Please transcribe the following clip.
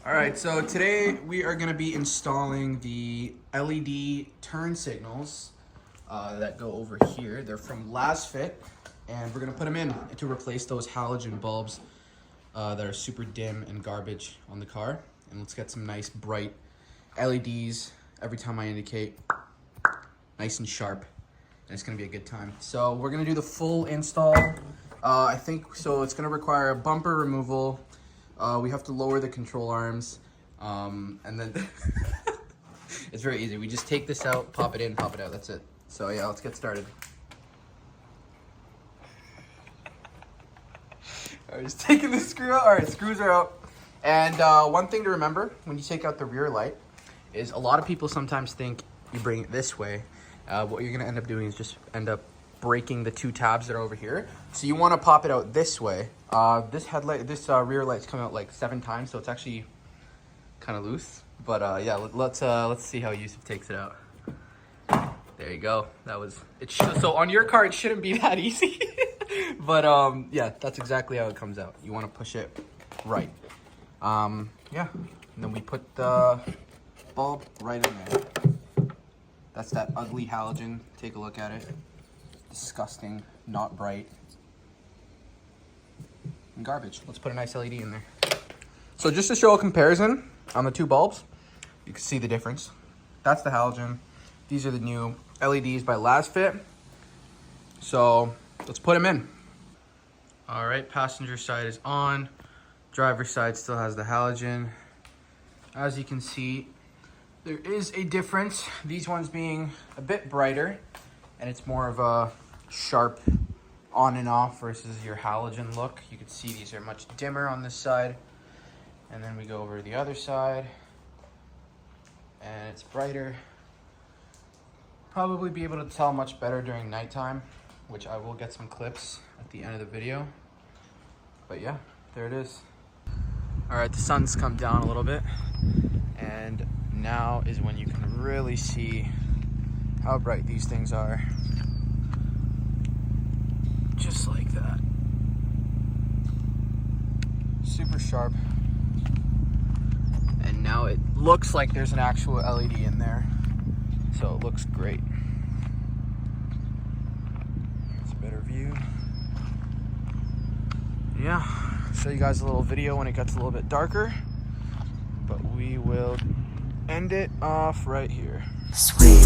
All right, so today we are going to be installing the LED turn signals that go over here. They're from Lasfit, and we're going to put them in to replace those halogen bulbs that are super dim and garbage on the car. And let's get some nice bright LEDs every time I indicate, nice and sharp, and it's going to be a good time. So we're going to do the full install. I think so. It's going to require a bumper removal. We have to lower the control arms, and then it's very easy. We just take this out, pop it in, pop it out. That's it. So yeah, let's get started. All right, just taking the screw out. All right, screws are out. And one thing to remember when you take out the rear light is a lot of people sometimes think you bring it this way. What you're gonna end up doing is just end up breaking the two tabs that are over here. So you want to pop it out this way. This rear light's coming out like 7 times, so it's actually kind of loose. But yeah, let's see how Yusuf takes it out. There you go. That was it. So on your car, it shouldn't be that easy. But yeah, that's exactly how it comes out. You want to push it right. Yeah, and then we put the bulb right in there. That's that ugly halogen. Take a look at it. Disgusting, not bright, and garbage. Let's put a nice LED in there. So just to show a comparison on the two bulbs, you can see the difference. That's the halogen. These are the new LEDs by Lasfit. So let's put them in. All right, passenger side is on. Driver side still has the halogen. As you can see, there is a difference. These ones being a bit brighter, and it's more of a sharp on and off versus your halogen look. You can see these are much dimmer on this side. And then we go over to the other side, and it's brighter. Probably be able to tell much better during nighttime, which I will get some clips at the end of the video. But yeah, there it is. All right, the sun's come down a little bit, and now is when you can really see how bright these things are. Just like that. Super sharp. And now it looks like there's an actual LED in there. So it looks great. It's a better view. Yeah, I'll show you guys a little video when it gets a little bit darker. But we will end it off right here. Sweet.